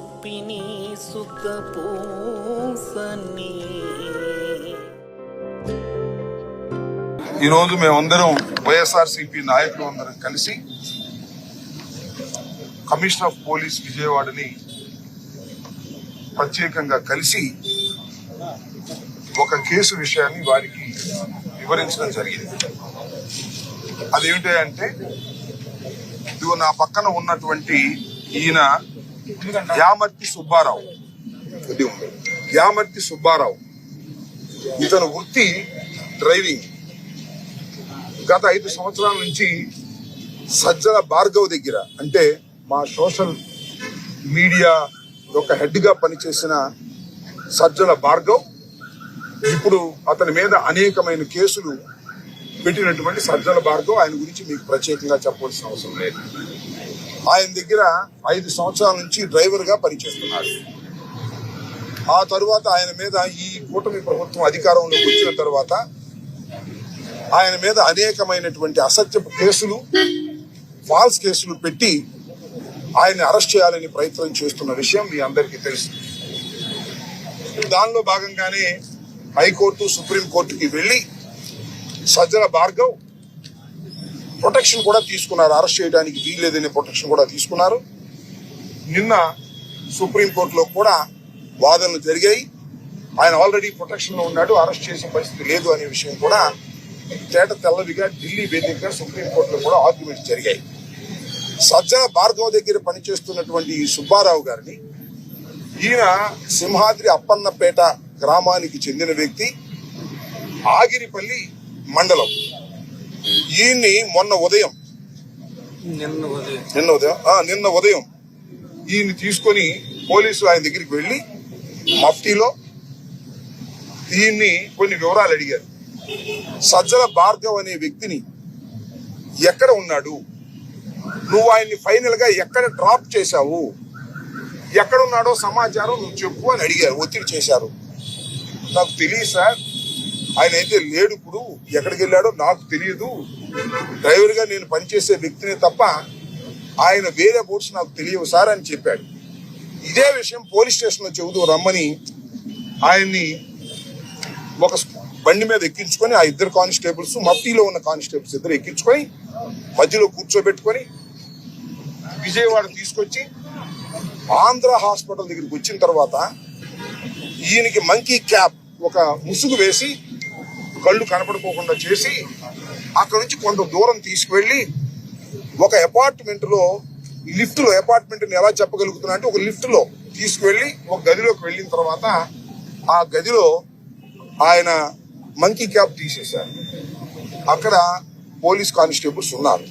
సొప్పిని సుత పూసని. ఈరోజు మేమందరం వైఎస్ఆర్సీపీ నాయకులు అందరం కలిసి కమిషనర్ ఆఫ్ పోలీస్ విజయవాడని ప్రత్యేకంగా కలిసి ఒక కేసు విషయాన్ని వారికి వివరించడం జరిగింది. అదేమిటంటే ఇదిగో నా పక్కన ఉన్నటువంటి ఈయన యామర్తి సుబ్బారావు. ఇతను వృత్తి డ్రైవింగ్. గత 5 సంవత్సరాల నుంచి సజ్జల భార్గవ్ దగ్గర, అంటే మా సోషల్ మీడియా యొక్క హెడ్ గా పనిచేసిన సజ్జల భార్గవ్ ఇప్పుడు అతని మీద అనేకమైన కేసులు పెట్టినటువంటి సజ్జల భార్గవ్. ఆయన గురించి మీకు ప్రత్యేకంగా చెప్పవలసిన అవసరం లేదు. ఆయన దగ్గర 5 సంవత్సరాల నుంచి డ్రైవర్ గా పనిచేస్తున్నాడు. ఆ తరువాత ఆయన మీద ఈ కూటమి ప్రభుత్వం అధికారంలోకి వచ్చిన తర్వాత ఆయన మీద అనేకమైనటువంటి అసత్యపు కేసులు, ఫాల్స్ కేసులు పెట్టి ఆయన్ని అరెస్ట్ చేయాలని ప్రయత్నం చేస్తున్న విషయం మీ అందరికీ తెలుసు. దానిలో భాగంగానే హైకోర్టు, సుప్రీంకోర్టుకి వెళ్లి సజ్జల భార్గవ్ ప్రొటెక్షన్ కూడా తీసుకున్నారు. అరెస్ట్ చేయడానికి వీల్లేదనే ప్రొటెక్షన్ కూడా తీసుకున్నారు. నిన్న సుప్రీంకోర్టులో కూడా వాదనలు జరిగాయి. ఆయన ఆల్రెడీ ప్రొటెక్షన్ లో ఉన్నాడు, అరెస్ట్ చేసే పరిస్థితి లేదు అనే విషయం కూడా తేట తెల్లవిగా ఢిల్లీ వేదికగా సుప్రీంకోర్టులో కూడా ఆర్గ్యుమెంట్స్ జరిగాయి. సజ్జల భార్గవ్ దగ్గర పనిచేస్తున్నటువంటి ఈ సుబ్బారావు గారిని, ఈయన సింహాద్రి అప్పన్నపేట గ్రామానికి చెందిన వ్యక్తి, ఆగిరిపల్లి మండలం. ఈయన్ని నిన్న ఉదయం ఈయన్ని తీసుకొని పోలీసులు ఆయన దగ్గరికి వెళ్లి మఫ్టీలో ఈయన్ని కొన్ని వివరాలు అడిగారు. సజ్జల భార్గవ్ అనే వ్యక్తిని ఎక్కడ ఉన్నాడు, నువ్వు ఆయన్ని ఫైనల్ గా ఎక్కడ డ్రాప్ చేశావు, ఎక్కడున్నాడో సమాచారం నువ్వు చెప్పు అని అడిగారు, ఒత్తిడి చేశారు. నాకు తెలియదు సార్, ఆయన అయితే లేడు, ఇప్పుడు ఎక్కడికి వెళ్ళాడో నాకు తెలియదు, డ్రైవర్ గా నేను పనిచేసే వ్యక్తిని తప్ప ఆయన వేరే బోట్స్ నాకు తెలియవు సార్ అని చెప్పాడు. ఇదే విషయం పోలీస్ స్టేషన్ లో చెబుతూ రమ్మని ఆయన్ని ఒక బండి మీద ఎక్కించుకొని, ఆ ఇద్దరు కానిస్టేబుల్స్, మఫ్టీలో ఉన్న కానిస్టేబుల్స్ ఇద్దరు ఎక్కించుకొని మధ్యలో కూర్చోబెట్టుకొని విజయవాడ తీసుకొచ్చి ఆంధ్ర హాస్పిటల్ దగ్గరికి వచ్చిన తర్వాత ఈయనకి మంకీ క్యాప్, ఒక ముసుగు వేసి కళ్ళు కనపడుకోకుండా చేసి అక్కడ నుంచి కొంత దూరం తీసుకువెళ్లి ఒక అపార్ట్మెంట్ లో, లిఫ్ట్ లో, అపార్ట్మెంట్ ఎలా చెప్పగలుగుతున్నా అంటే ఒక లిఫ్ట్ లో తీసుకువెళ్లి ఒక గదిలోకి వెళ్ళిన తర్వాత ఆ గదిలో ఆయన మంకీ క్యాప్ తీసేశారు. అక్కడ పోలీస్ కానిస్టేబుల్స్ ఉన్నారు.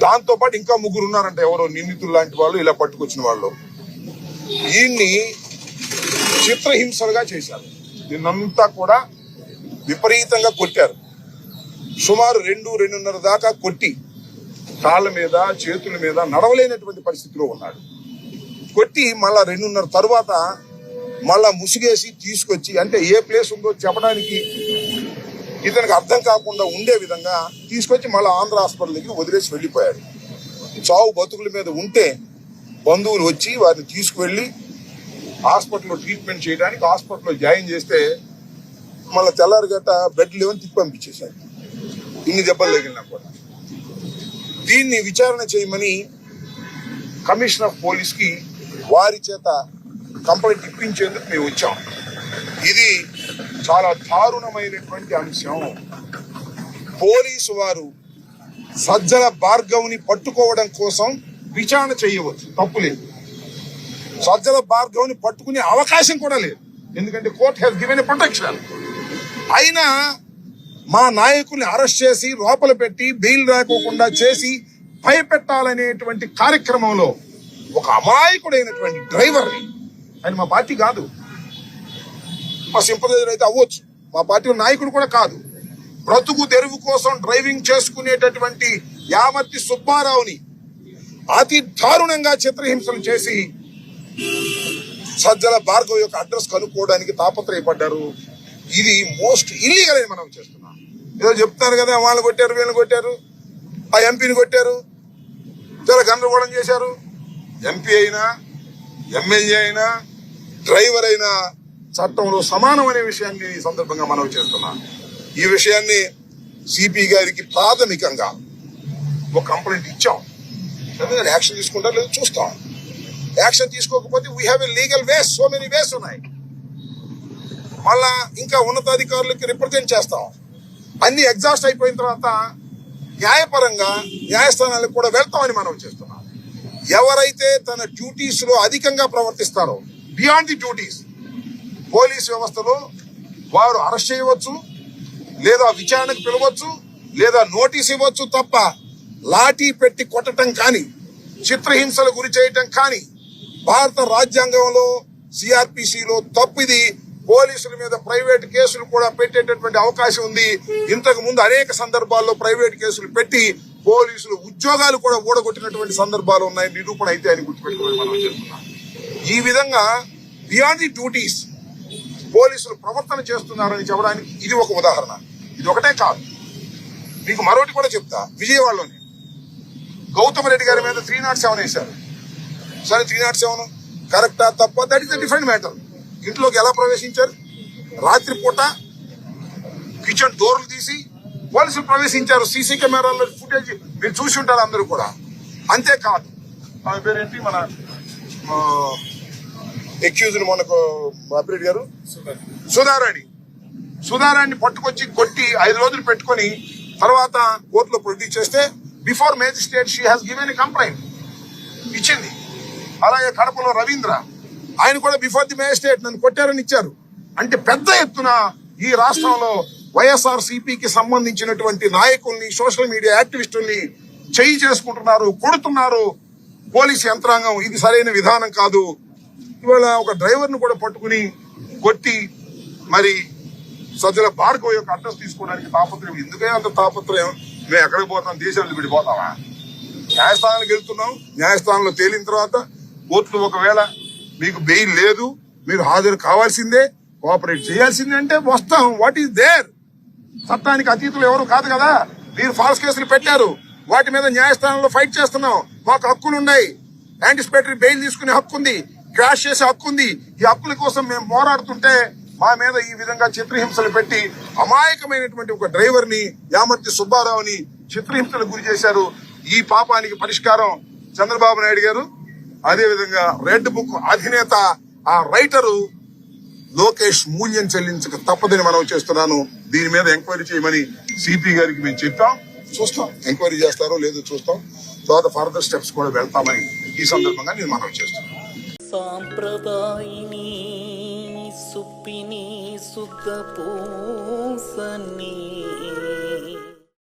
దాంతో పాటు ఇంకా 3 ఉన్నారంట, ఎవరో నిందితులు లాంటి వాళ్ళు, ఇలా పట్టుకొచ్చిన వాళ్ళు. ఈయన్ని చిత్రహింసలుగా చేశారు. నిన్నంతా కూడా విపరీతంగా కొట్టారు. సుమారు 2-2:30 దాకా కొట్టి కాళ్ళ మీద, చేతుల మీద నడవలేనటువంటి పరిస్థితిలో ఉన్నాడు. కొట్టి మళ్ళా 2:30 తర్వాత మళ్ళా ముసుగేసి తీసుకొచ్చి, అంటే ఏ ప్లేస్ ఉందో చెప్పడానికి ఇతనికి అర్థం కాకుండా ఉండే విధంగా తీసుకొచ్చి మళ్ళీ ఆంధ్ర హాస్పిటల్ దగ్గర వదిలేసి వెళ్ళిపోయాడు. చావు బతుకుల మీద ఉంటే బంధువులు వచ్చి వారిని తీసుకువెళ్లి హాస్పిటల్లో ట్రీట్మెంట్ చేయడానికి హాస్పిటల్లో జాయిన్ చేస్తే మళ్ళీ తెల్లారిగట్ట బెడ్ లేవని తిప్పి పంపించేశారు. ఇన్ని దెబ్బలు తగిలినా కూడా. దీన్ని విచారణ చేయమని కమిషనర్ ఆఫ్ పోలీస్ కి వారి చేత కంప్లైంట్ ఇప్పించేందుకు మేము వచ్చాం. ఇది చాలా దారుణమైనటువంటి అంశం. పోలీసు వారు సజ్జల భార్గవ్ ని పట్టుకోవడం కోసం విచారణ చేయవచ్చు, తప్పులేదు. సజ్జల భార్గవ్ ని పట్టుకునే అవకాశం కూడా లేదు, ఎందుకంటే court has given a protection. అయినా మా నాయకుల్ని అరెస్ట్ చేసి లోపల పెట్టి బెయిల్ రాకోకుండా చేసి భయపెట్టాలనేటువంటి కార్యక్రమంలో ఒక అమాయకుడైనటువంటి డ్రైవర్ని, ఆయన మా పార్టీ కాదు, మా సింపథైజర్ అయితే అవ్వచ్చు, మా పార్టీ నాయకుడు కూడా కాదు, బ్రతుకు తెరువు కోసం డ్రైవింగ్ చేసుకునేటటువంటి యామర్తి సుబ్బారావుని అతి దారుణంగా చిత్రహింసలు చేసి సజ్జల భార్గవ్ యొక్క అడ్రస్ కనుక్కోవడానికి తాపత్రయపడ్డారు. ఇది మోస్ట్ ఇల్లీగల్ అని మనం చేస్తున్నాం. ఏదో చెప్తారు కదా, వాళ్ళు కొట్టారు, వీళ్ళని కొట్టారు, ఆ ఎంపీని కొట్టారు, చాలా గందరగోళం చేశారు. ఎంపీ అయినా ఎమ్మెల్యే అయినా డ్రైవర్ అయినా చట్టంలో సమానం అనే విషయాన్ని ఈ సందర్భంగా మనవి చేస్తున్నాం. ఈ విషయాన్ని సిపి గారికి ప్రాథమికంగా ఒక కంప్లైంట్ ఇచ్చాం. యాక్షన్ తీసుకుంటారు లేదు చూస్తాం. యాక్షన్ తీసుకోకపోతే we have a legal ways, so many ways ఉన్నాయి. మళ్ళా ఇంకా ఉన్నతాధికారులకి రిప్రజెంట్ చేస్తాం. అన్ని ఎగ్జాస్ట్ అయిపోయిన తర్వాత న్యాయపరంగా న్యాయస్థానాలకు కూడా వెళ్తామని మనం చేస్తున్నాం. ఎవరైతే తన డ్యూటీస్ లో అధికంగా ప్రవర్తిస్తారో, బియాండ్ ది డ్యూటీస్, పోలీస్ వ్యవస్థలో వారు అరెస్ట్ చేయవచ్చు, లేదా విచారణకు పిలవచ్చు, లేదా నోటీస్ ఇవ్వచ్చు తప్ప లాఠీ పెట్టి కొట్టడం కానీ, చిత్రహింసలు గురి చేయటం కానీ భారత రాజ్యాంగంలో సిఆర్పిసిలో తప్పిది. పోలీసుల మీద ప్రైవేట్ కేసులు కూడా పెట్టేటటువంటి అవకాశం ఉంది. ఇంతకు ముందు అనేక సందర్భాల్లో ప్రైవేట్ కేసులు పెట్టి పోలీసులు ఉద్యోగాలు కూడా ఊడగొట్టినటువంటి సందర్భాలు ఉన్నాయి. నిరూపణ అయితే అని గుర్తుపెట్టుకోవాలి మనం చెప్తున్నాం. ఈ విధంగా బియాండ్ ది డ్యూటీస్ పోలీసులు ప్రవర్తన చేస్తున్నారని చెప్పడానికి ఇది ఒక ఉదాహరణ. ఇది ఒకటే కాదు, మీకు మరొకటి కూడా చెప్తా. విజయవాడలోనే గౌతమ్ రెడ్డి గారి మీద 307 వేశారు. సరే 307 కరెక్టా తప్ప, that is the different matter. ఇంట్లోకి ఎలా ప్రవేశించారు? రాత్రిపూట కిచెన్ డోర్లు తీసి పోలీసులు ప్రవేశించారు. సీసీ కెమెరాల్లో ఫుటేజ్ మీరు చూసి ఉంటారు అందరూ కూడా. అంతేకాదు, ఆమె పేరేంటి, మన ఎక్యూజ్డ్ మనకు అప్రెడ్ గారు సుధారాణి పట్టుకొచ్చి కొట్టి 5 రోజులు పెట్టుకొని తర్వాత కోర్టులో ప్రొడ్యూస్ చేస్తే before magistrate she has given a complaint ఇచ్చింది. అలాగే కడపలో రవీంద్ర, ఆయన కూడా బిఫోర్ ది మేజిస్ట్రేట్ నన్ను కొట్టారని ఇచ్చారు. అంటే పెద్ద ఎత్తున ఈ రాష్ట్రంలో వైఎస్ఆర్ సిపికి సంబంధించినటువంటి నాయకుల్ని, సోషల్ మీడియా యాక్టివిస్టుల్ని చేయి చేసుకుంటున్నారు, కొడుతున్నారు పోలీసు యంత్రాంగం. ఇది సరైన విధానం కాదు. ఇవాళ ఒక డ్రైవర్ ను కూడా పట్టుకుని కొట్టి మరి సజ్జల భార్గవ్ యొక్క అడ్రస్ తీసుకోవడానికి తాపత్రయం. ఎందుకే అంత తాపత్రయం? మేము ఎక్కడికి పోతాం? దేశాలు విడిపోతామా? న్యాయస్థానానికి వెళ్తున్నాం. న్యాయస్థానంలో తేలిన తర్వాత కోర్టులు ఒకవేళ మీకు బెయిల్ లేదు, మీరు హాజరు కావాల్సిందే, కోఆపరేట్ చేయాల్సిందే అంటే వస్తాం. What is there? చట్టానికి అతీతులు ఎవరు కాదు కదా. మీరు ఫాల్స్ కేసులు పెట్టారు, వాటి మీద న్యాయస్థానంలో ఫైట్ చేస్తున్నాం. మాకు హక్కులు ఉన్నాయి. యాంటిసిపేటరీ బెయిల్ తీసుకునే హక్కు ఉంది, క్రాష్ చేసే హక్కు ఉంది. ఈ హక్కుల కోసం మేము పోరాడుతుంటే మా మీద ఈ విధంగా చిత్రహింసలు పెట్టి అమాయకమైనటువంటి ఒక డ్రైవర్ ని, యామర్తి సుబ్బారావుని చిత్రహింసలకు గురి చేశారు. ఈ పాపానికి పరిష్కారం చంద్రబాబు నాయుడు గారు, అదే విధంగా రెడ్ బుక్ అధినేత ఆ రైటరు లోకేష్ మూల్యం చెల్లించక తప్పదని మనం చేస్తున్నాను. దీని మీద ఎంక్వైరీ చేయమని సిపి గారికి మేము చెప్పాం. చూస్తాం, ఎంక్వైరీ చేస్తారో లేదో చూస్తాం. తర్వాత ఫర్దర్ స్టెప్స్ కూడా వెళ్తామని ఈ సందర్భంగా నేను మనం చేస్తున్నాను. సాంప్రదాయిని సుప్పిని సుత పూసని